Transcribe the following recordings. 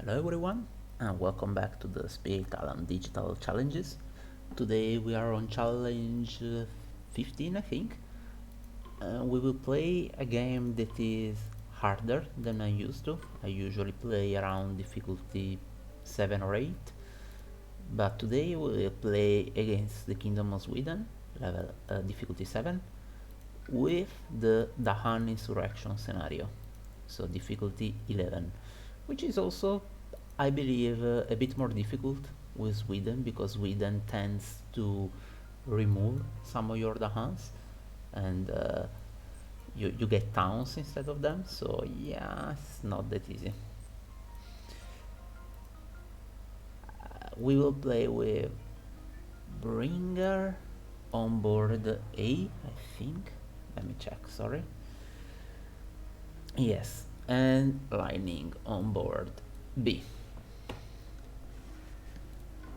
Hello everyone and welcome back to the Spirit Talent Digital Challenges. Today we are on challenge 15 I think. We will play a game that is harder than I used to. I usually play around difficulty 7 or 8, but today we will play against the Kingdom of Sweden, level difficulty 7, with the Dahan insurrection scenario, so difficulty 11, which is also, I believe, a bit more difficult with Sweden because Sweden tends to remove some of your Dahans and you get towns instead of them, so yeah, it's not that easy. We will play with Bringer on board A, I think. Let me check, sorry. Yes, and Lightning on board B.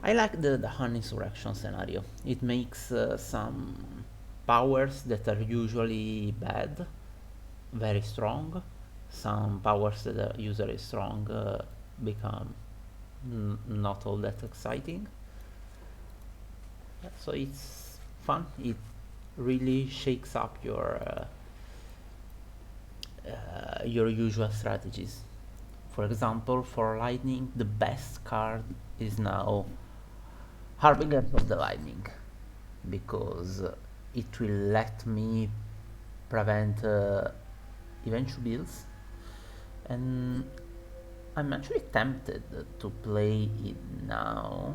I like the Han insurrection scenario. It makes some powers that are usually bad very strong. Some powers that are usually strong become not all that exciting. So it's fun. It really shakes up your usual strategies. For example, for Lightning, the best card is now Harbinger of the Lightning because it will let me prevent eventual builds, and I'm actually tempted to play it now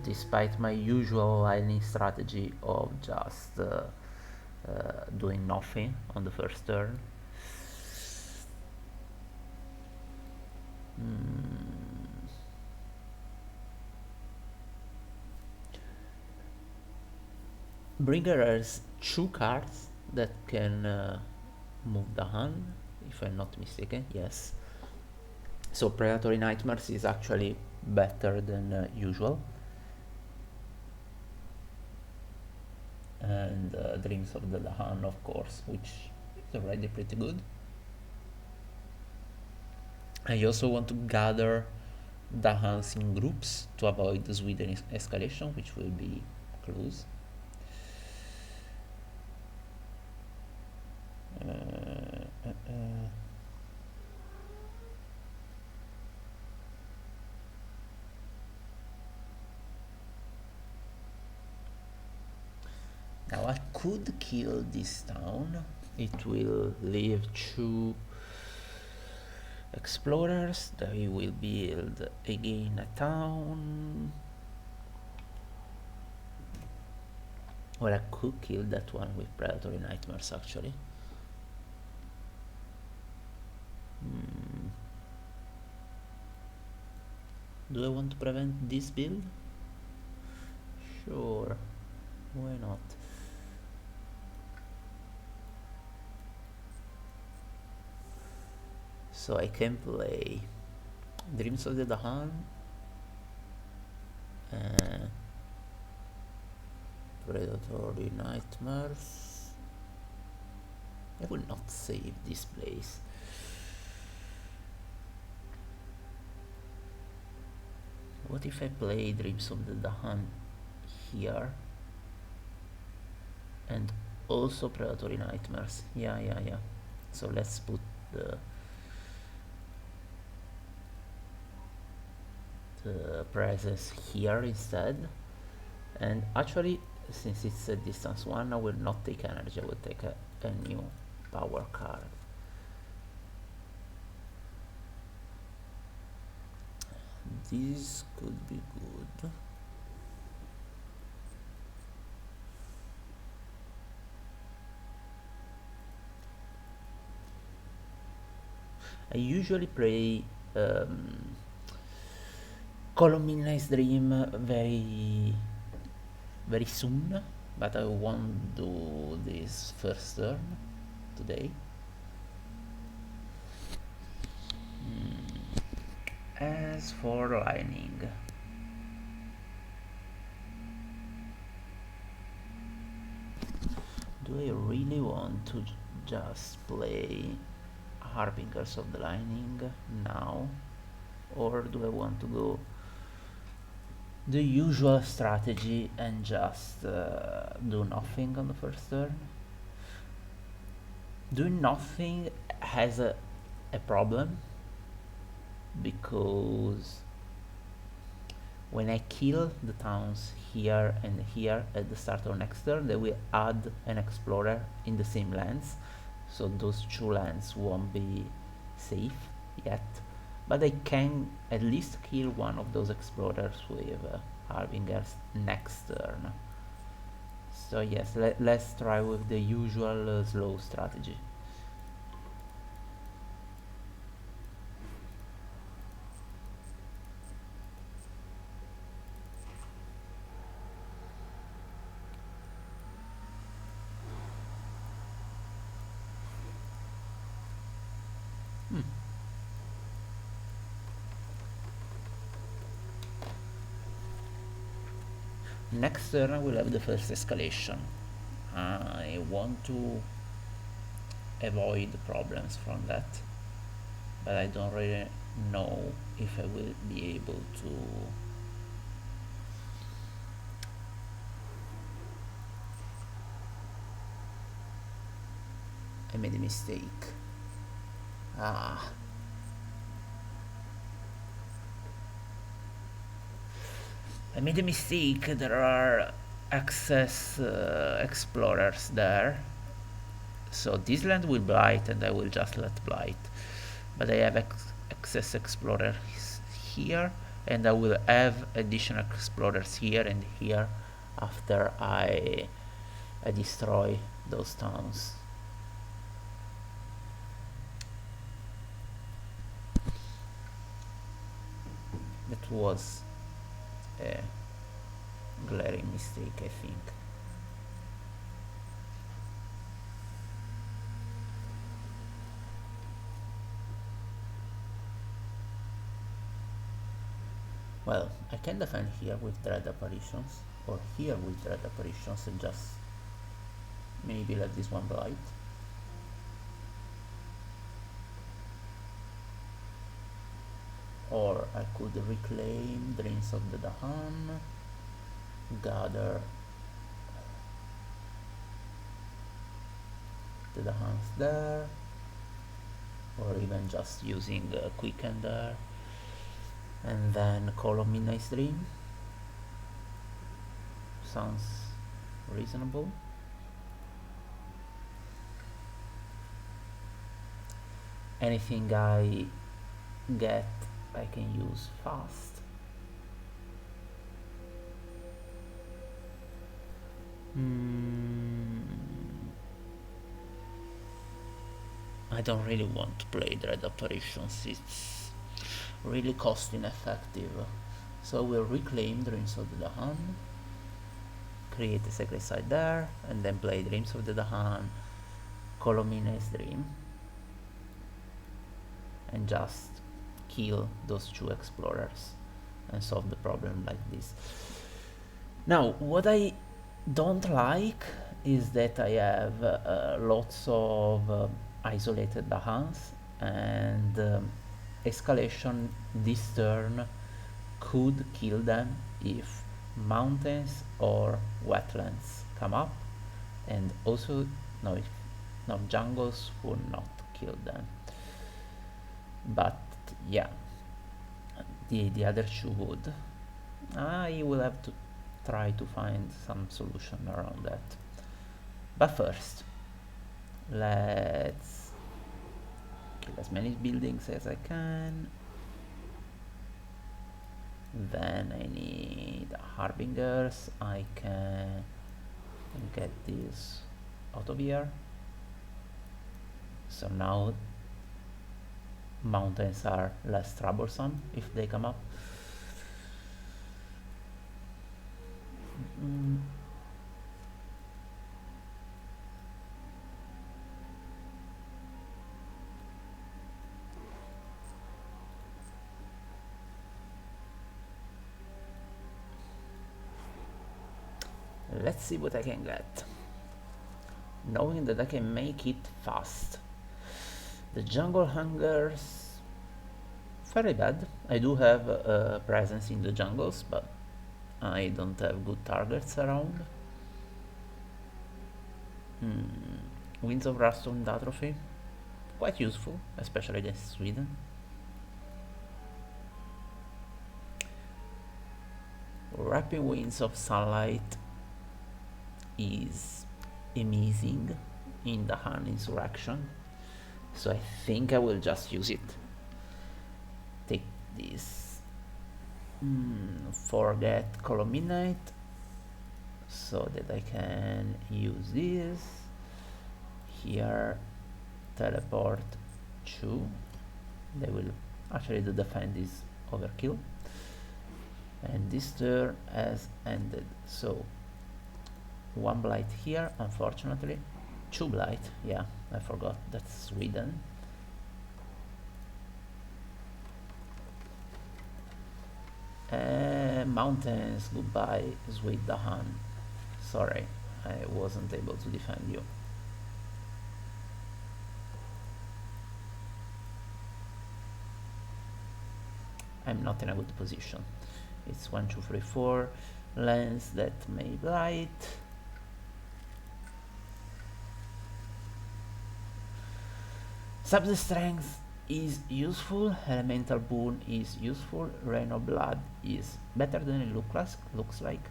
despite my usual lightning strategy of just doing nothing on the first turn. Bringer has two cards that can move the hand, if I'm not mistaken. Yes. So Predatory Nightmares is actually better than usual. And Dreams of the Dahan, of course, which is already pretty good. I also want to gather Dahans in groups to avoid the Sweden escalation, which will be close. Now I could kill this town. It will leave two explorers. They will build again a town. Or I could kill that one with Predatory Nightmares actually. Do I want to prevent this build? Sure, why not? So I can play Dreams of the Dahan, Predatory Nightmares. I will not save this place. What if I play Dreams of the Dahan here and also Predatory Nightmares? Yeah. So let's put the presence here instead. And actually, since it's a distance one, I will not take energy. I will take a new power card. This could be good. I usually play Call of Midnight's Dream very soon, but I won't do this first turn today. As for Lightning, do I really want to just play Harbingers of the Lightning now? or do I want to go the usual strategy and just do nothing on the first turn? Doing nothing has a problem, because when I kill the towns here and here at the start of next turn, they will add an explorer in the same lands, so those two lands won't be safe yet. But I can at least kill one of those explorers with Harbingers next turn. So yes, let's try with the usual slow strategy. Hmm. Next turn I will have the first escalation. I want to avoid problems from that, but I don't really know if I will be able to. I made a mistake. Ah. I made a mistake. There are access explorers there. So this land will blight and I will just let blight. But I have access explorers here, and I will have additional explorers here and here after I destroy those towns. That was a glaring mistake, I think. Well, I can defend here with Dread Apparitions, or here with Dread Apparitions, and just maybe let this one blight. Or I could reclaim Dreams of the Dahan, gather the Dahans there, or even just using Quicken there, and then Call of Midnight's Dream. Sounds reasonable. Anything I get I can use fast. I don't really want to play Dread Apparitions, it's really cost ineffective. So we'll reclaim Dreams of the Dahan, create a Sacred Site there, and then play Dreams of the Dahan, Call of Midnight's Dream, and just kill those two explorers and solve the problem like this. Now, what I don't like is that I have lots of isolated Dahans, and escalation this turn could kill them if mountains or wetlands come up, and also jungles would not kill them. But yeah, the other two would. I will have to try to find some solution around that. But first, let's kill as many buildings as I can. Then I need Harbingers. I can get this out of here. So now mountains are less troublesome if they come up. Let's see what I can get, knowing that I can make it fast. The jungle hungers Very bad. I do have presence in the jungles, but I don't have good targets around. Winds of Rust and Atrophy, quite useful, especially against Sweden. Rapid Winds of Sunlight is amazing in the Han Insurrection, so I think I will just use it. Take this. Forget Color Midnight, so that I can use this. Here, teleport 2. They will actually, the defend is overkill, and this turn has ended. So 1 blight here, unfortunately. 2 blight, yeah, I forgot that's Sweden. Mountains, goodbye, Sweet Dahan. Sorry, I wasn't able to defend you. I'm not in a good position. It's 1, 2, 3, 4 lands that may blight. Subs strength is useful, elemental boon is useful, rain of blood is better than it looks like.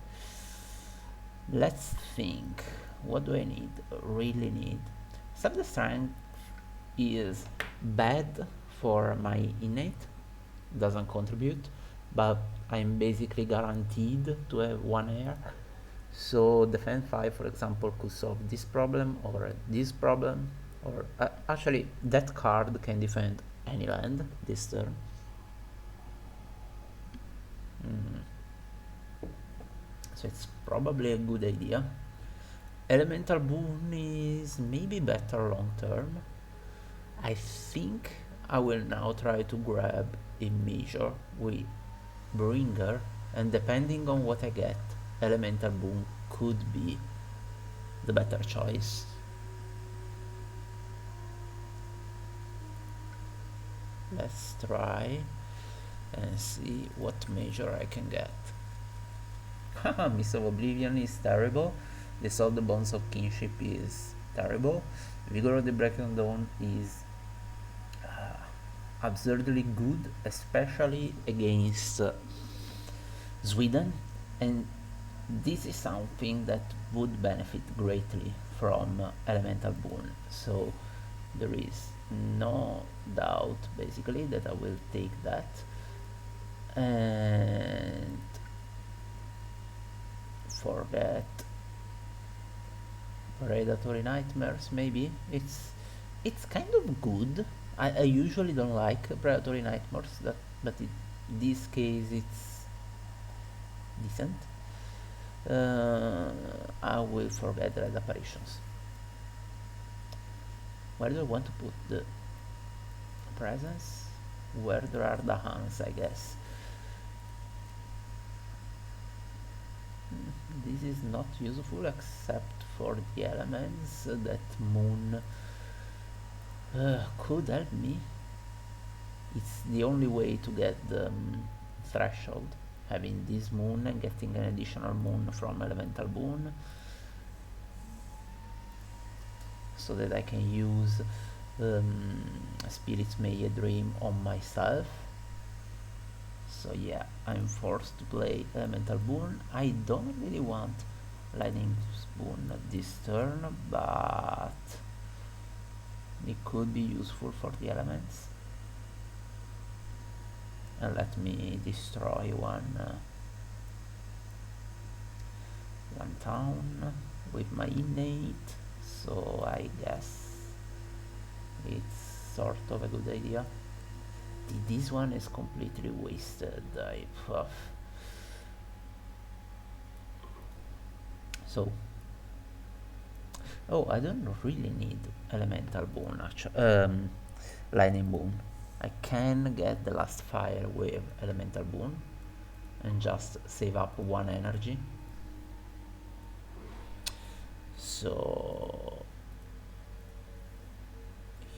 Let's think, what do I need? Really need. Subs strength is bad for my innate, doesn't contribute, but I'm basically guaranteed to have 1 air. So defense 5, for example, could solve this problem or this problem, or actually that card can defend any land this turn. So it's probably a good idea. Elemental boon is maybe better long term. I think I will now try to grab a major with Bringer, and depending on what I get, elemental boon could be the better choice. Let's try and see what major I can get. Haha, Mist of Oblivion is terrible. Dissolve the Bonds of Kinship is terrible. Vigor of the Breaking Dawn is absurdly good, especially against Sweden, and this is something that would benefit greatly from elemental boon. So there is no doubt basically that I will take that, and forget Predatory Nightmares. Maybe it's kind of good. I usually don't like Predatory Nightmares, but in this case it's decent. I will forget Red Apparitions. Where do I want to put the presence? Where there are the hands, I guess. This is not useful except for the elements. That moon could help me. It's the only way to get the threshold, having this moon and getting an additional moon from elemental boon, so that I can use Spirit's May a Dream on myself. So yeah, I'm forced to play elemental boon. I don't really want lightning boon this turn, but it could be useful for the elements. And let me destroy one town with my innate, so I guess it's sort of a good idea. This one is completely wasted. So, oh, I don't really need elemental boon actually. Lightning boon. I can get the last fire with elemental boon and just save up 1 energy. So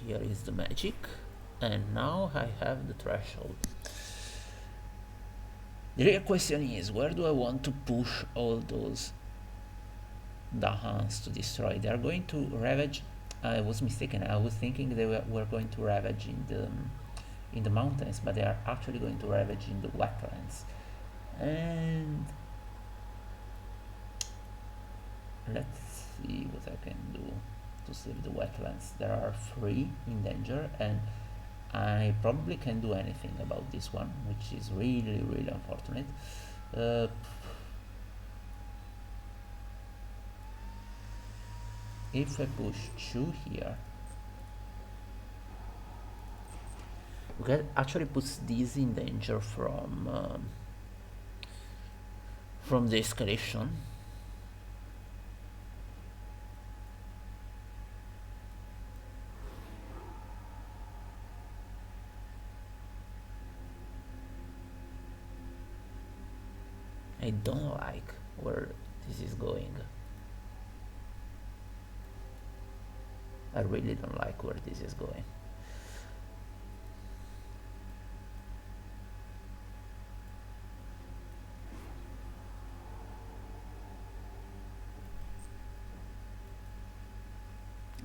here is the magic. and now I have the threshold. The real question is, where do I want to push all those Dahans to destroy? They are going to ravage. I was mistaken. I was thinking they were going to ravage in the mountains, but they are actually going to ravage in the wetlands. And let's see what I can do to save the wetlands. There are 3 in danger, and I probably can do anything about this one, which is really, really unfortunate. Uh, if I push 2 here, okay, actually puts these in danger from the escalation. I don't like where this is going. I really don't like where this is going.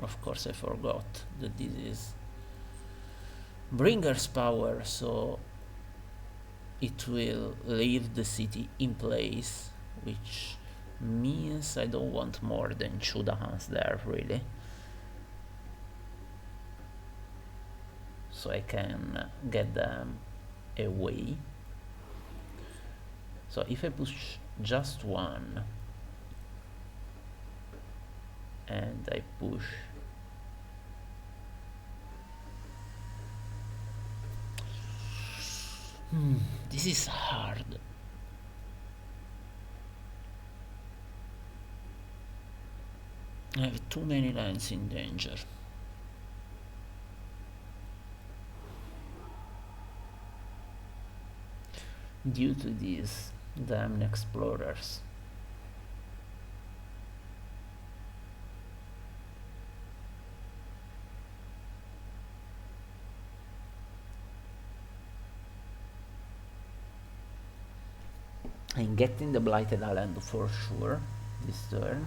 Of course, I forgot that this is Bringer's power, so it will leave the city in place, which means I don't want more than 2 Dahans there, really. So I can get them away. So if I push just 1 and I push this is hard. I have too many lands in danger. Due to these damn explorers. I'm getting the Blighted Island for sure this turn.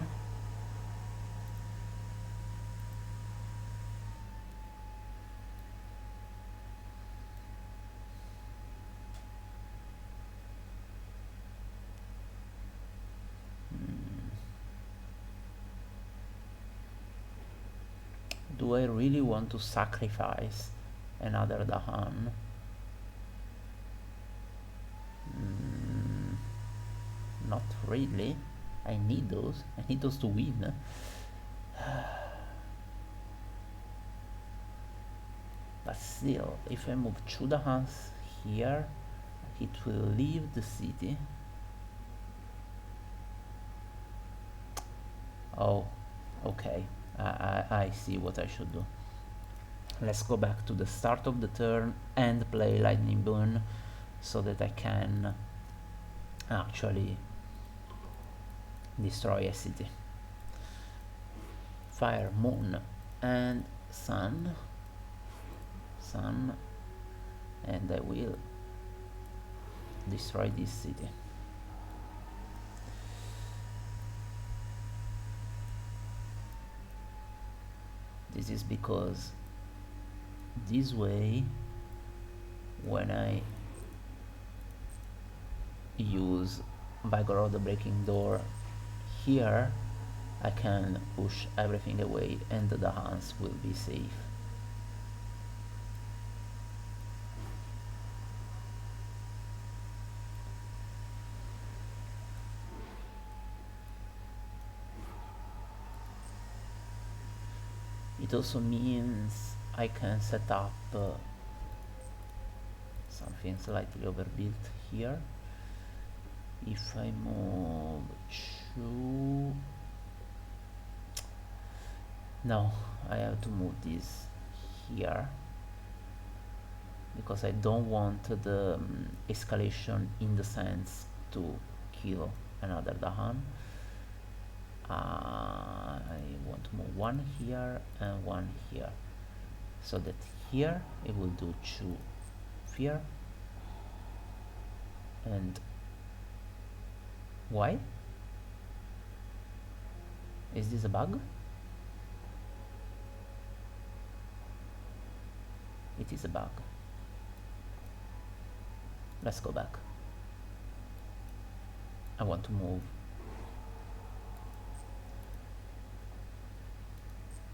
Do I really want to sacrifice another Dahan? Not really. I need those. I need those to win. But still, if I move 2 Dahans here, it will leave the city. Oh, okay. I see what I should do. Let's go back to the start of the turn and play Lightning Boon so that I can actually destroy a city. Fire, Moon, and Sun, and I will destroy this city. This is because this way, when I use Vigor of the Breaking Door here, I can push everything away and the Dahans will be safe. It also means I can set up something slightly overbuilt here. If I move 2, no, I have to move this here because I don't want the escalation in the sense to kill another Dahan. I want to move 1 here and 1 here so that here it will do 2 fear. And why? Is this a bug? It is a bug. Let's go back. I want to move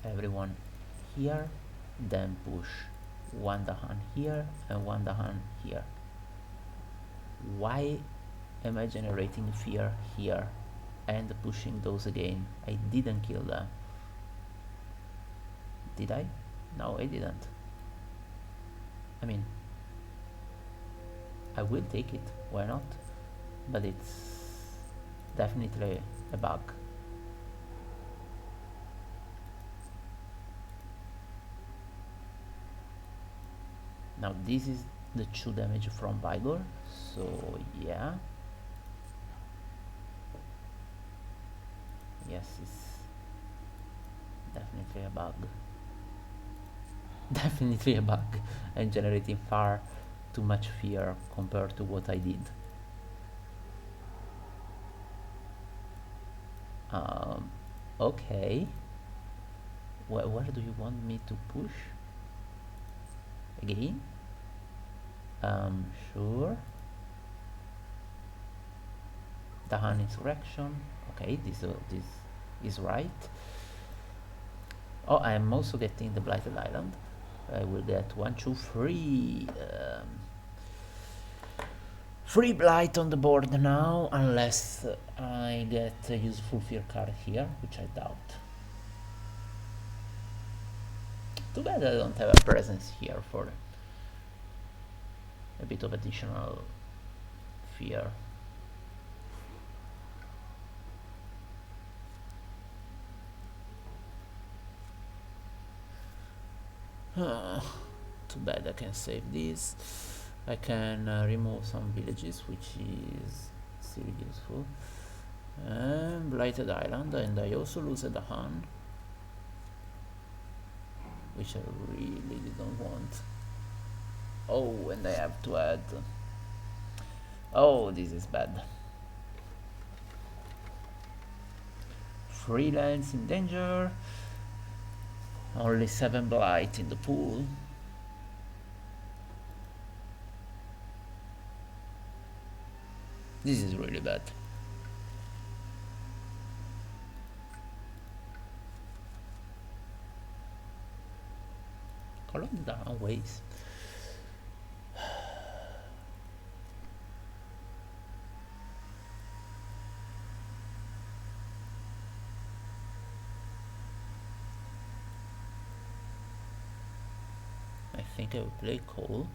everyone here, then push one Dahan here and one Dahan here. Why am I generating fear here and pushing those again? I didn't kill them. Did I? No, I didn't. I mean, I will take it, why not? But it's definitely a bug. Now this is the 2 damage from Vigor, so yeah. Yes, it's definitely a bug. Definitely a bug, and generating far too much fear compared to what I did. Okay. Where do you want me to push? Again? Sure. Dahan Insurrection. Okay, this is right. Oh, I'm also getting the Blighted Island. I will get 1, 2, 3 free blight on the board now, unless I get a useful fear card here, which I doubt. Too bad I don't have a presence here for a bit of additional fear. Too bad I can save this. I can remove some villages, which is still useful. Blighted Island, and I also lose a Dahan, which I really didn't want. Oh, and I have to add. Oh, this is bad. Freelance in danger. Only 7 blight in the pool. This is really bad. Column down ways. I think I will play Cole.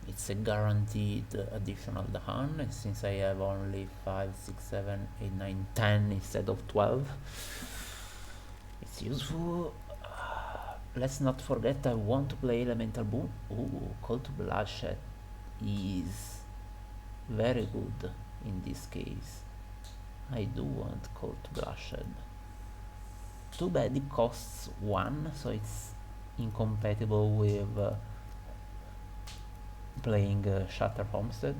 It's a guaranteed additional Dahan, and since I have only 5, 6, 7, 8, 9, 10 instead of 12, it's useful. Let's not forget I want to play Elemental Boom. Ooh, Call to Bloodshed is very good in this case. I do want Call to Bloodshed. Too bad it costs 1, so it's incompatible with playing Shatter Homestead.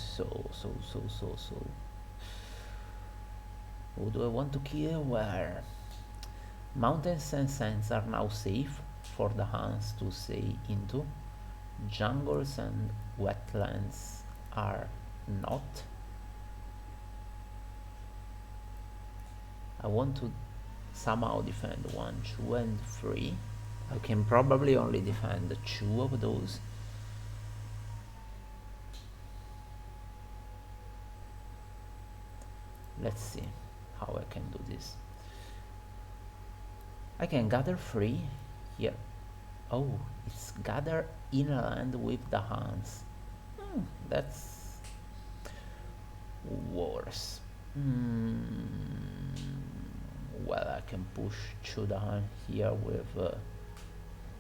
So who do I want to kill? Where? Mountains and sands are now safe for the Huns to stay into. Jungles and wetlands are not. I want to somehow defend 1, 2, and 3. I can probably only defend 2 of those. Let's see how I can do this. I can gather 3 here. Oh, it's gather inland with the Huns. That's worse. Well, I can push 2 down here with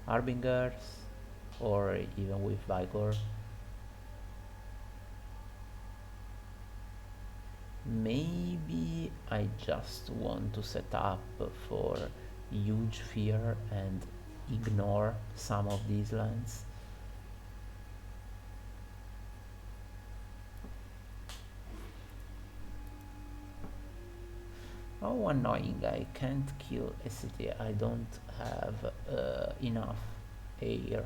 Harbingers. or even with Vigor. Maybe I just want to set up for huge fear and ignore some of these lines. Oh, annoying, I can't kill a city, I don't have enough air.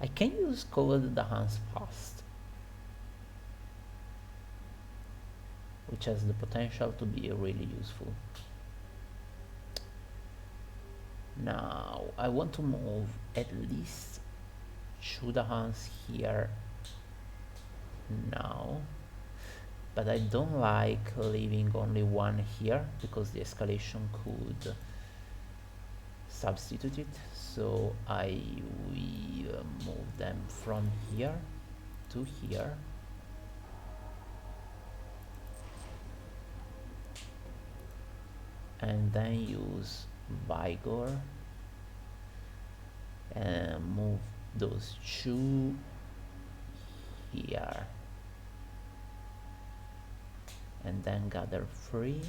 I can use Code the Hans fast, which has the potential to be really useful. Now I want to move at least Shudahans here now, but I don't like leaving only one here because the escalation could substitute it, so I will move them from here to here. And then use Vigor and move those two here, and then gather 3.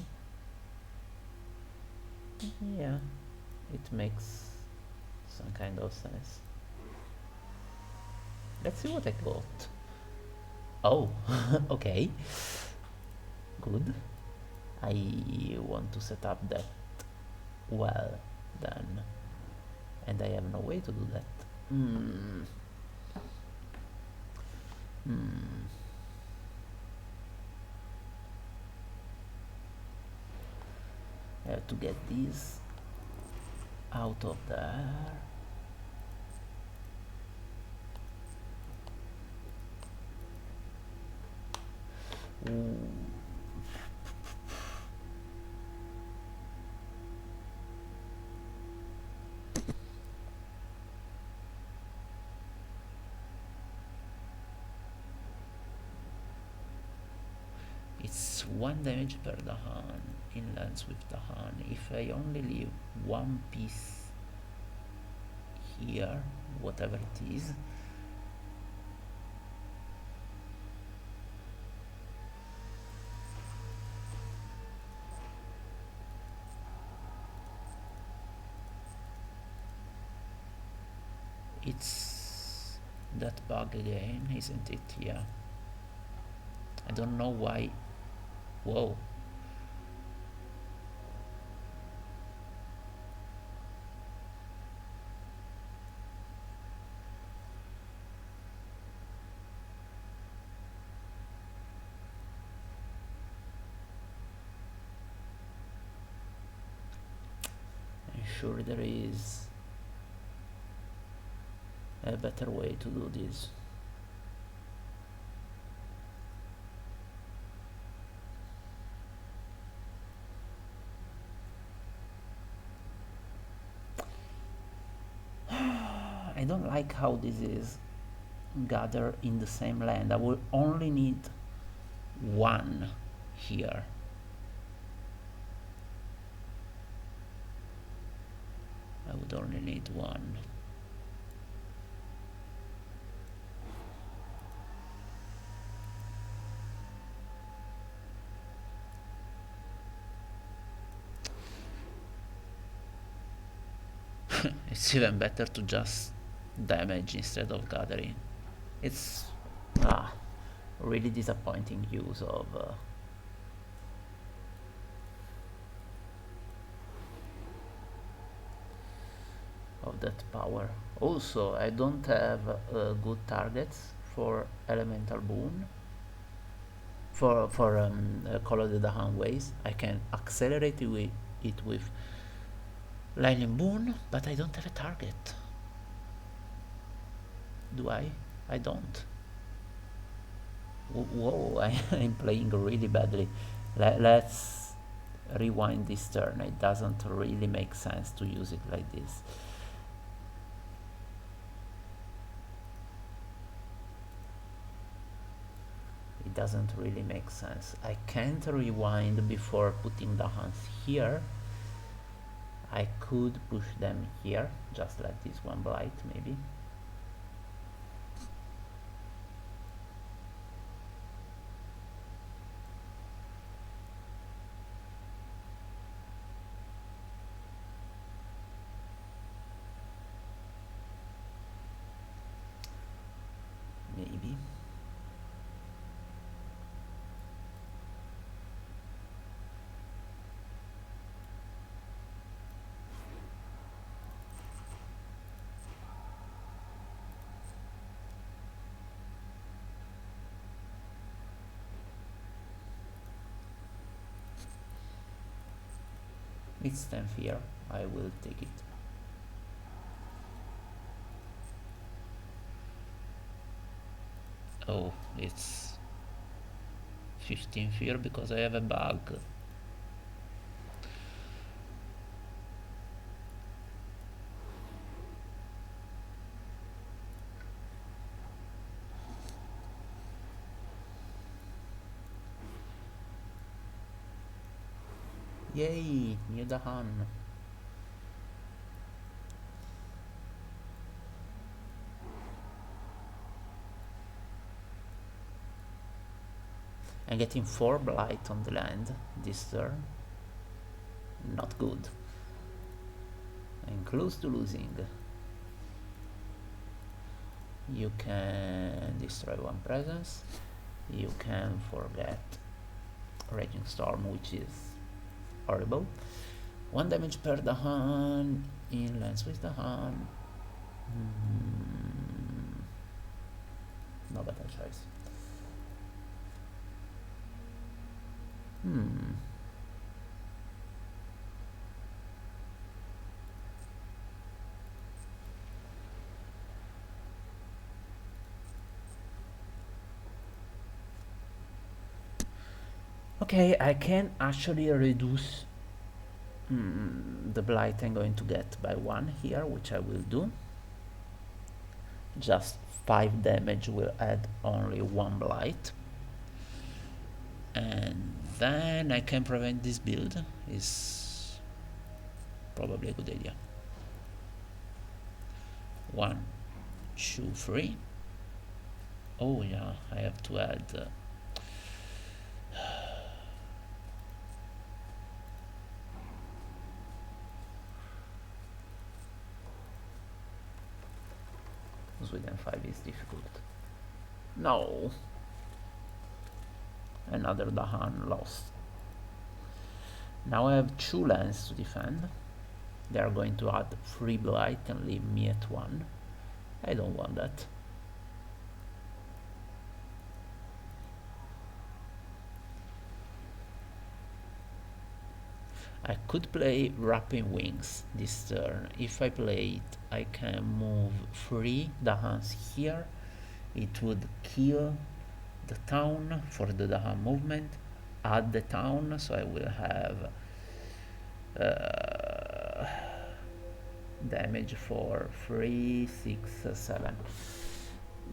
Yeah, it makes some kind of sense. Let's see what I got. Oh, okay, good. I want to set up that well then, and I have no way to do that. I have to get these out of there. Ooh. It's 1 damage per Dahan in lands with Dahan. If I only leave one piece here, whatever it is, it's that bug again, isn't it? Yeah. I don't know why. Whoa. I'm sure there is a better way to do this. I don't like how this is gathered in the same land. I will only need one here. I would only need one. It's even better to just damage instead of gathering. It's really disappointing use of that power. Also, I don't have good targets for elemental boon. For Call of the Dahan ways, I can accelerate it with lightning boon, but I don't have a target. Do I? I don't. Whoa, I'm playing really badly. Let's rewind this turn. It doesn't really make sense to use it like this. It doesn't really make sense. I can't rewind before putting the hands here, I could push them here, just like this one blight maybe. Maybe. It's 10 here, I will take it. Oh, it's 15 fear because I have a bug. Yay, new Dahan. I'm getting 4 blight on the land this turn. Not good. I'm close to losing. You can destroy one presence. You can forget Raging Storm, which is horrible. 1 damage per Dahan in lands with Dahan. No better choice. Okay, I can actually reduce the blight I'm going to get by 1 here, which I will do. Just 5 damage will add only 1 blight. And then I can prevent this build, is probably a good idea. 1, 2, 3. Oh yeah, I have to add Sweden 5 is difficult. No, another Dahan lost. Now I have 2 lands to defend. They are going to add 3 blight and leave me at 1. I don't want that. I could play Wrapping Wings this turn. If I play it, I can move 3 Dahans here. It would kill the town for the Dahan movement, add the town, so I will have damage for 3, 6, 7.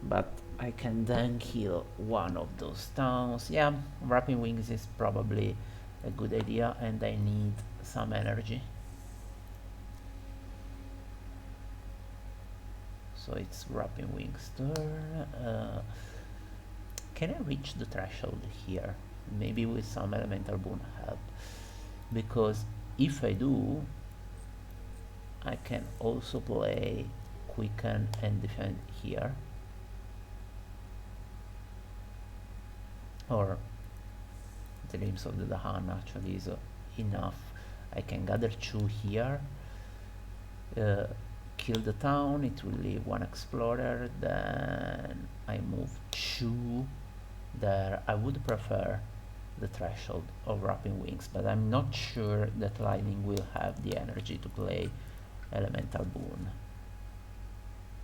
But I can then kill one of those towns. Yeah, Wrapping Wings is probably a good idea, and I need some energy. So it's Wrapping Wings turn. Can I reach the threshold here? Maybe with some elemental boon help. Because if I do, I can also play Quicken and defend here. Or Dreams of the Dahan actually is enough. I can gather 2 here, kill the town, it will leave 1 explorer, then I move 2 there. I would prefer the threshold of Wrapping Wings, but I'm not sure that Lightning will have the energy to play Elemental Boon.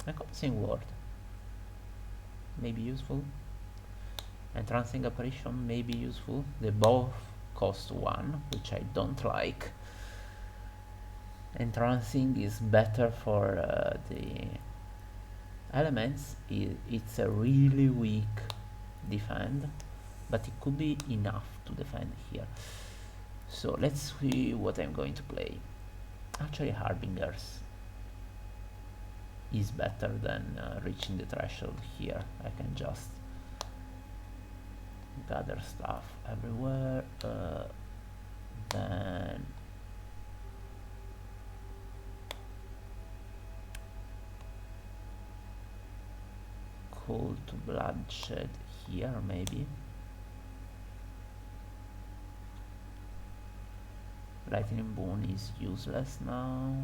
Encompassing Ward may be useful. Entrancing Apparition may be useful. They both cost 1, which I don't like. Entrancing is better for the elements. It's a really weak defend, but it could be enough to defend here. So let's see what I'm going to play. Actually, Harbingers is better than reaching the threshold here. I can just gather stuff everywhere. Then Call to Bloodshed here, maybe. Lightning Boon is useless now.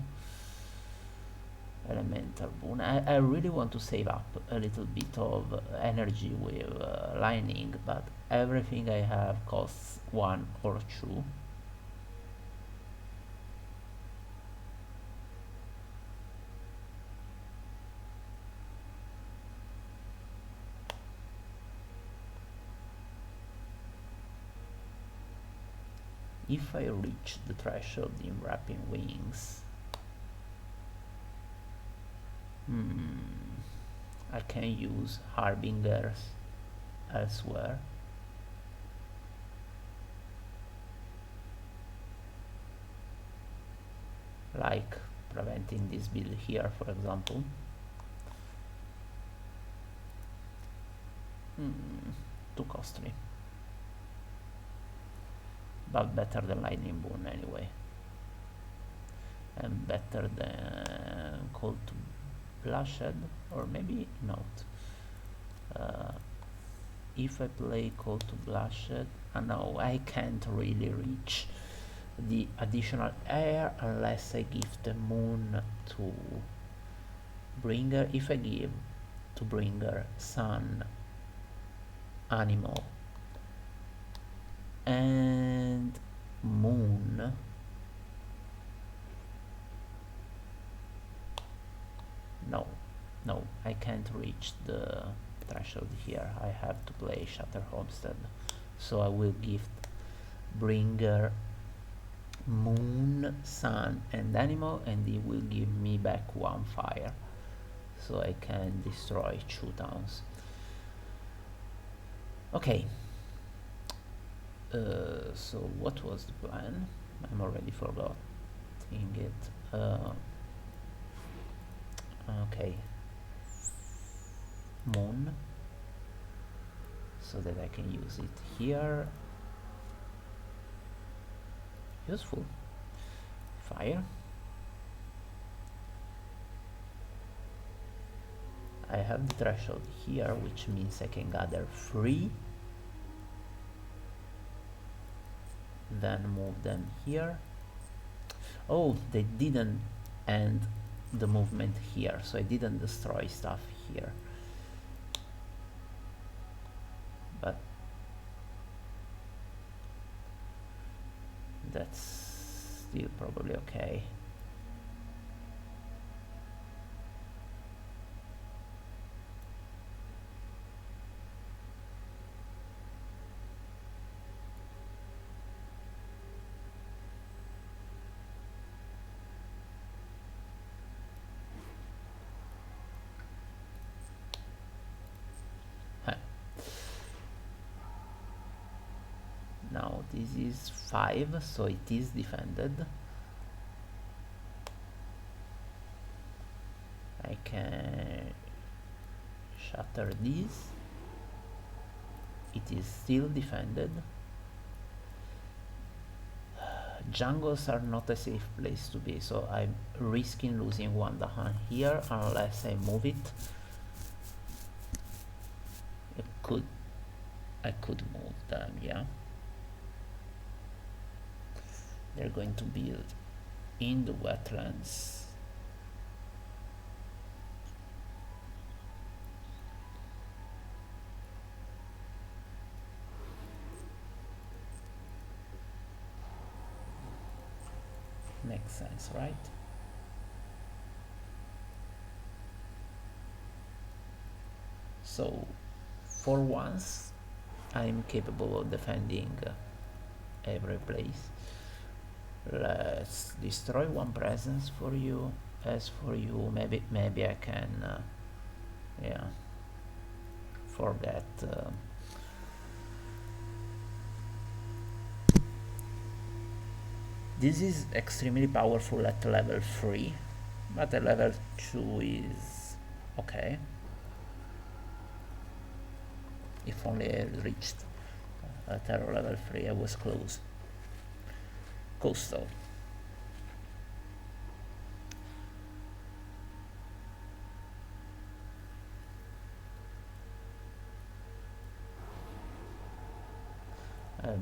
Elemental Boon. I really want to save up a little bit of energy with Lightning, but everything I have costs 1 or 2. If I reach the threshold in Wrapping Wings, I can use Harbingers elsewhere. Like preventing this build here, for example. Too costly. But better than Lightning Boon anyway. And better than Call to Bloodshed, or maybe not. If I play Call to Bloodshed, no, I can't really reach the additional air unless I give the moon to Bringer. If I give to Bringer Sun, Animal, and Moon, no, I can't reach the threshold here. I have to play Shatter Homestead, so I will give Bringer Moon, Sun, and Animal, and it will give me back 1 fire, so I can destroy 2 towns. Okay, so what was the plan? I'm already forgetting it. Okay, Moon, so that I can use it here. Useful. Fire. I have the threshold here, which means I can gather 3, then move them here. Oh, they didn't end the movement here, so I didn't destroy stuff here, but that's still probably okay. Now this is 5, so it is defended. I can shatter this. It is still defended. Jungles are not a safe place to be, so I'm risking losing 1 Dahan here unless I move it. I could move them, yeah. They're going to build in the wetlands. Makes sense, right? So for once I'm capable of defending every place. Let's destroy 1 presence for you. As for you, maybe I can yeah, forget This is extremely powerful at level 3, but at level 2 is okay. If only I reached terror level 3, I was close. Coastal.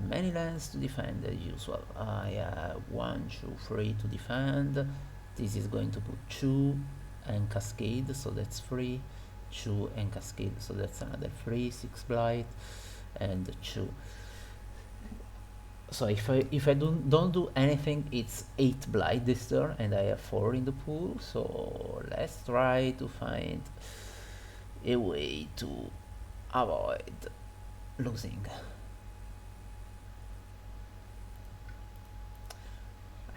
Many lands to defend as usual. I have 1, 2, 3 to defend. This is going to put 2 and cascade, so that's 3. 2 and cascade, so that's another 3. 6 blight and 2. So if I don't do anything, it's 8 blight this turn, and I have 4 in the pool. So let's try to find a way to avoid losing.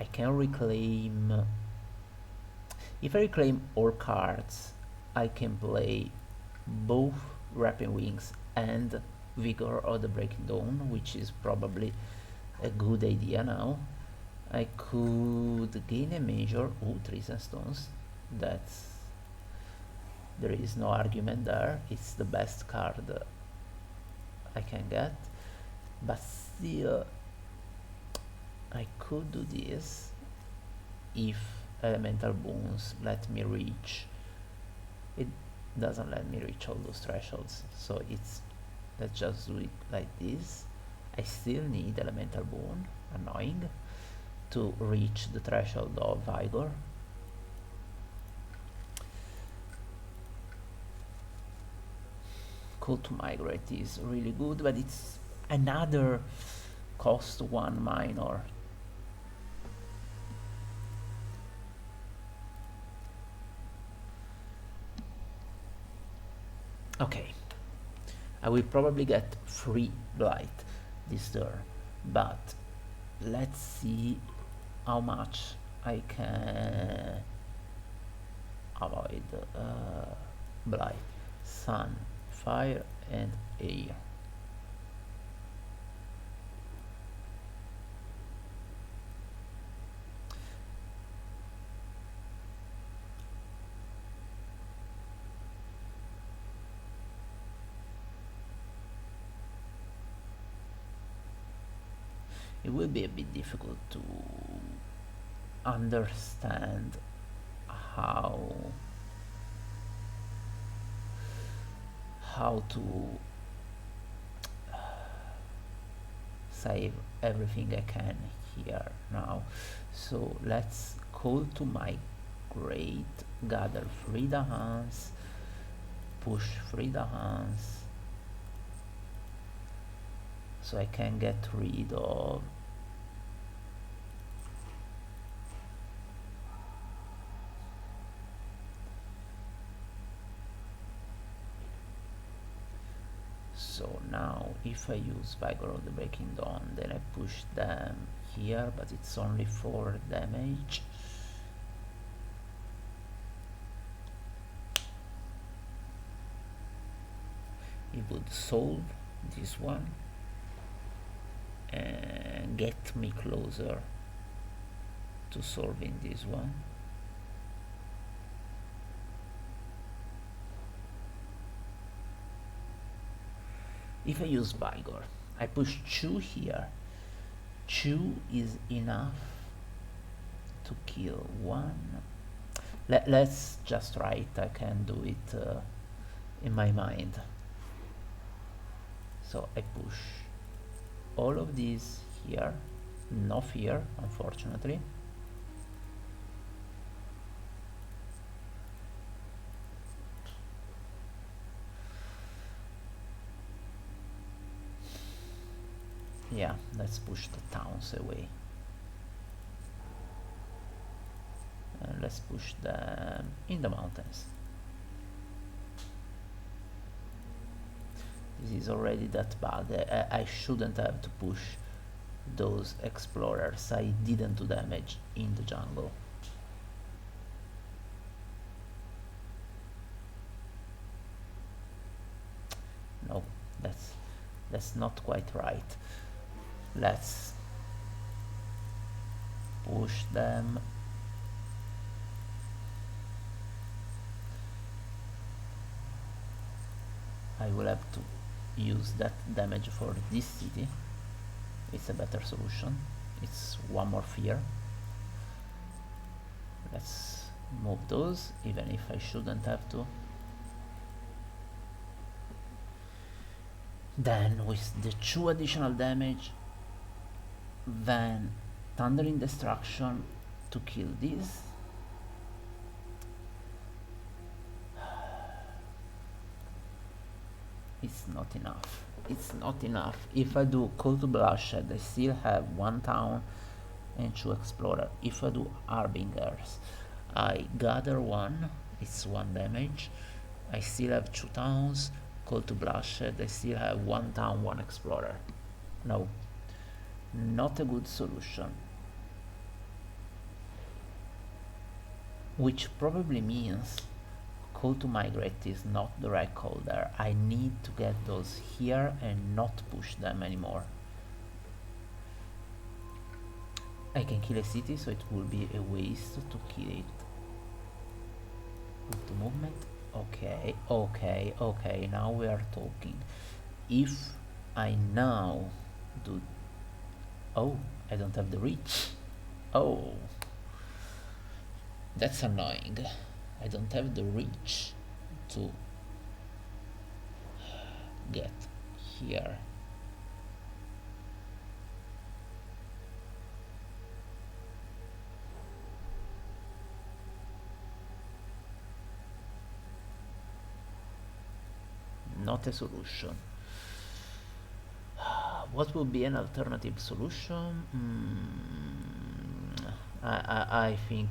I can reclaim. If I reclaim all cards, I can play both Wrapping Wings and Vigor of the Breaking Dawn, which is probably a good idea now. I could gain a major. Ooh, trees and stones. There is no argument there. It's the best card I can get. But still, I could do this if Elemental Boons let me reach. It doesn't let me reach all those thresholds, so let's just do it like this. I still need Elemental Boon, annoying, to reach the threshold of Vigor. Call to Migrate is really good, but it's another cost 1 minor. Okay, I will probably get 3 blight this turn, but let's see how much I can avoid blight. Sun, fire and air. It will be a bit difficult to understand how to save everything I can here now. So let's call to migrate, gather Frida Hans, push Frida Hans, so I can get rid of so now if I use Vigor of the Breaking Dawn, then I push them here, but it's only 4 damage. It would solve this one and get me closer to solving this one. If I use Vigor, I push 2 here. 2 is enough to kill 1. Let's just try it. I can do it in my mind. So I push all of these here. No fear, unfortunately. Yeah, let's push the towns away. And let's push them in the mountains. This is already that bad. I shouldn't have to push those explorers. I didn't do damage in the jungle. No, that's not quite right. Let's push them. I will have to use that damage for this city. It's a better solution. It's one more fear. Let's move those, even if I shouldn't have to. Then with the 2 additional damage, then Thundering Destruction to kill this. It's not enough. It's not enough. If I do Call to Bloodshed, I still have 1 town and 2 explorer. If I do Harbingers, I gather 1, it's 1 damage. I still have 2 towns. Call to Bloodshed, I still have 1 town, 1 explorer. No, not a good solution. Which probably means Call to Migrate is not the right call there. I need to get those here and not push them anymore. I can kill a city, so it will be a waste to kill it. Move to movement. Okay, okay, okay, now we are talking. If I now do... Oh, I don't have the reach. Oh, that's annoying. I don't have the reach to get here. Not a solution. What would be an alternative solution? I think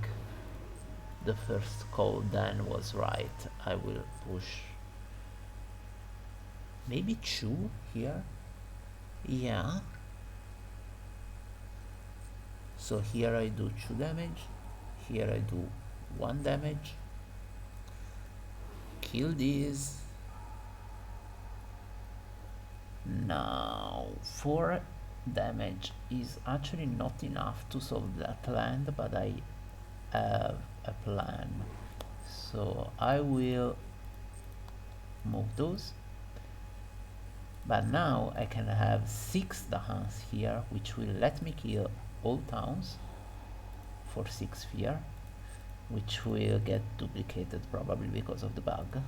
the first call then was right. I will push maybe 2 here. Yeah. So here I do 2 damage. Here I do 1 damage. Kill these. Now 4 damage is actually not enough to solve that land, but I have a plan. So I will move those, but now I can have 6 Dahans here, which will let me kill all towns for 6 fear, which will get duplicated probably because of the bug.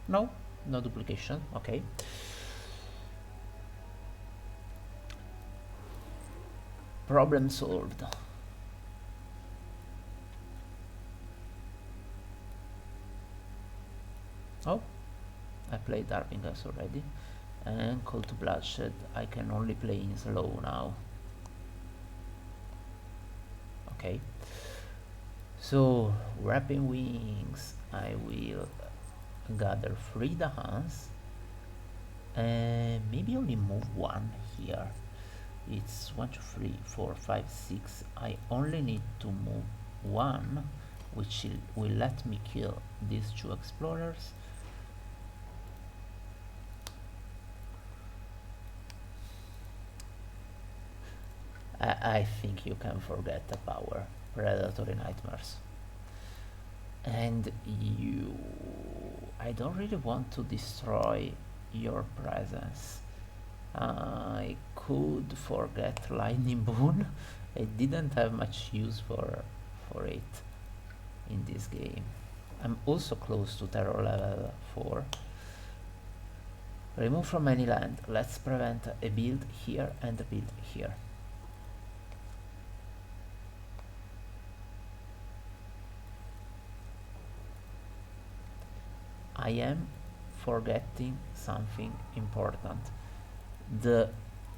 No, no duplication, okay. Problem solved. Oh, I played Harbingers already. And Call to Bloodshed, I can only play in slow now. Okay. So, Wrapping Wings, I will gather 3 Dahans and maybe only move 1 here. It's 1, 2, 3, 4, 5, 6. I only need to move 1, which will let me kill these 2 explorers. I think you can forget the power. Predatory Nightmares. And you... I don't really want to destroy your presence. I could forget Lightning Boon. I didn't have much use for it in this game. I'm also close to terror level 4. Remove from any land. Let's prevent a build here and a build here. I am forgetting something important.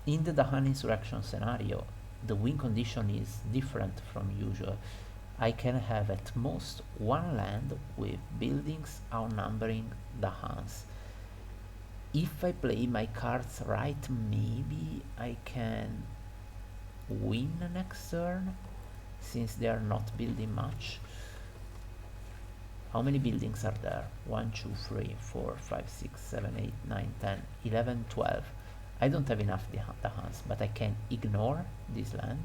In the Dahan insurrection scenario, the win condition is different from usual. I can have at most 1 land with buildings outnumbering Dahans. If I play my cards right, maybe I can win next turn, since they are not building much. How many buildings are there? 1, 2, 3, 4, 5, 6, 7, 8, 9, 10, 11, 12. I don't have enough Dahans, but I can ignore this land.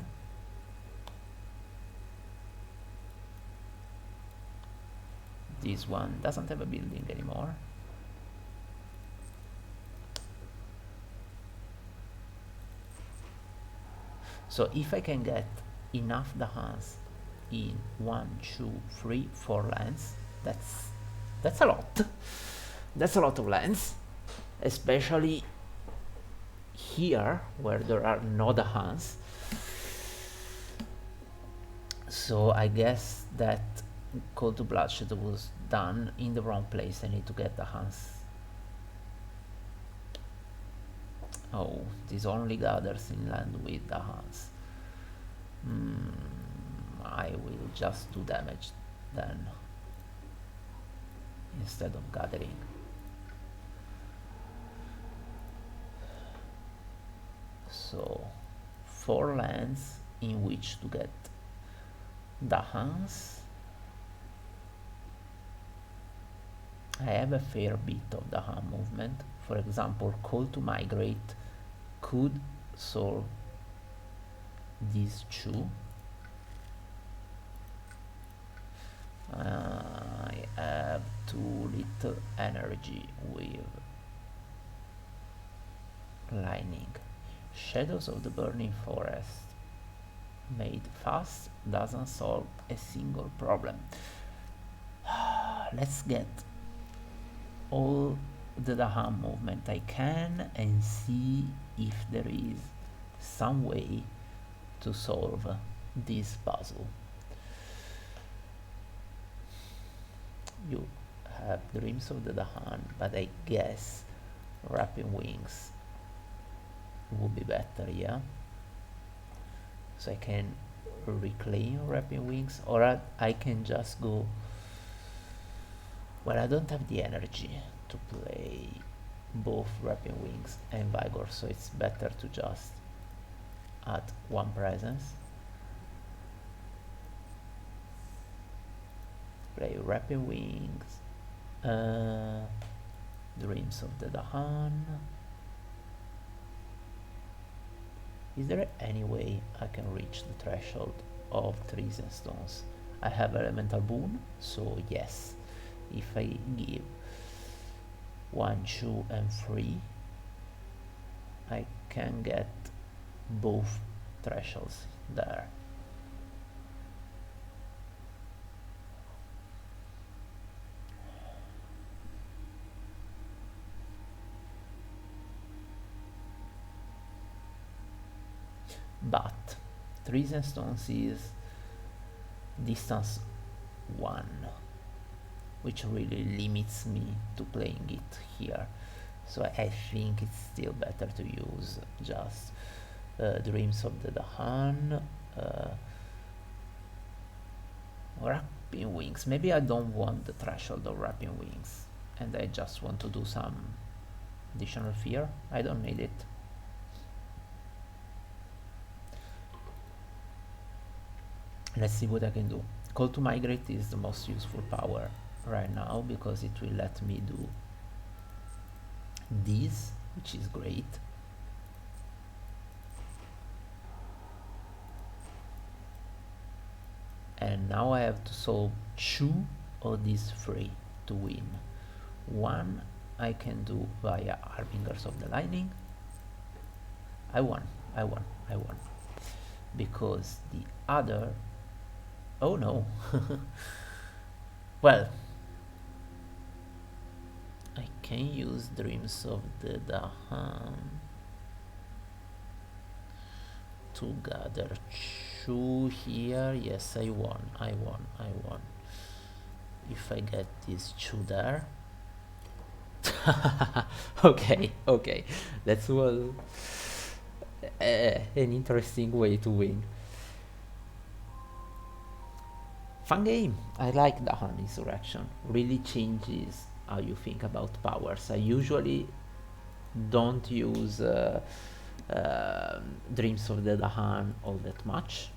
This one doesn't have a building anymore. So if I can get enough Dahans in 1, 2, 3, 4 lands, that's a lot. That's a lot of lands, especially here where there are no Dahans. So I guess that Call to Bloodshed was done in the wrong place. I need to get Dahans. Oh, this only gathers in land with Dahans. I will just do damage then, instead of gathering. So 4 lands in which to get Dahans. I have a fair bit of Dahan movement. For example, Call to Migrate could solve these 2. I have too little energy with Lightning. Shadows of the Burning Forest made fast doesn't solve a single problem. Let's get all the Dahan movement I can and see if there is some way to solve this puzzle. You have Dreams of the Dahan, but I guess Wrapping Wings would be better, yeah? So I can reclaim Wrapping Wings, or I can just go. Well, I don't have the energy to play both Wrapping Wings and Vigor, so it's better to just add 1 presence. Play Wrapping Wings, Dreams of the Dahan. Is there any way I can reach the threshold of trees and stones? I have Elemental Boon, so yes. If I give 1, 2, and 3, I can get both thresholds there. But trees and stones is distance 1, which really limits me to playing it here. So I think it's still better to use just Dreams of the Dahan, Wrapping Wings. Maybe I don't want the threshold of Wrapping Wings and I just want to do some additional fear. I don't need it. Let's see what I can do. Call to Migrate is the most useful power right now because it will let me do this, which is great. And now I have to solve 2 of these 3 to win. 1 I can do via Harbingers of the Lightning. I won. Because the other... Oh no. Well, I can use Dreams of the Dahan to gather 2 here. Yes, I won. If I get these 2 there. Okay. That's well an interesting way to win. Fun game. I like Dahan Insurrection. Really changes how you think about powers. I usually don't use Dreams of the Dahan all that much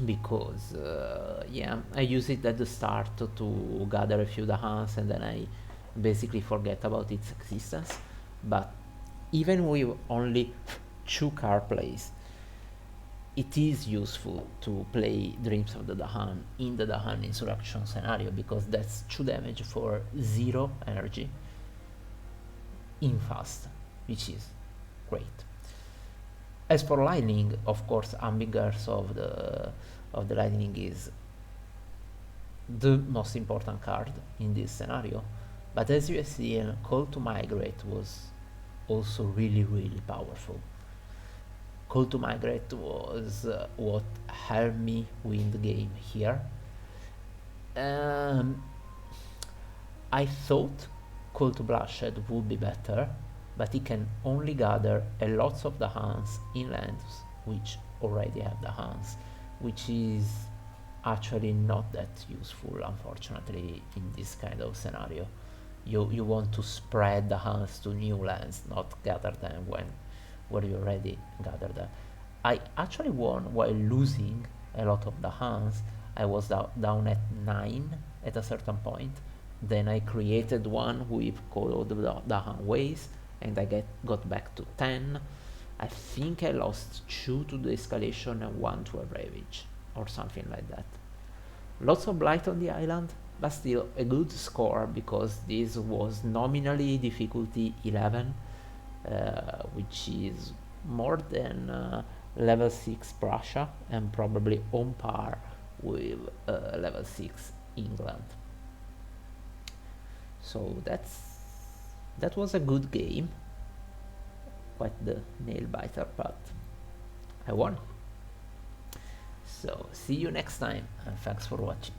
because I use it at the start to gather a few Dahans and then I basically forget about its existence. But even with only 2 card plays, it is useful to play Dreams of the Dahan in the Dahan Insurrection scenario, because that's 2 damage for 0 energy in fast, which is great. As for lightning, of course, Ambigers of the lightning is the most important card in this scenario. But as you have seen, Call to Migrate was also really powerful. Call to Migrate was what helped me win the game here. I thought Call to Bloodshed would be better, but it can only gather a lots of the hands in lands which already have the hands, which is actually not that useful, unfortunately, in this kind of scenario. You want to spread the hands to new lands, not gather them when you already gather them. I actually won while losing a lot of the hands. I was down at 9 at a certain point. Then I created one with called the hand ways, and I got back to 10. I think I lost 2 to the escalation and 1 to a ravage, or something like that. Lots of blight on the island, but still a good score, because this was nominally difficulty 11, which is more than level 6 Prussia, and probably on par with level 6 England. So that was a good game, quite the nail biter, but I won. So see you next time, and thanks for watching.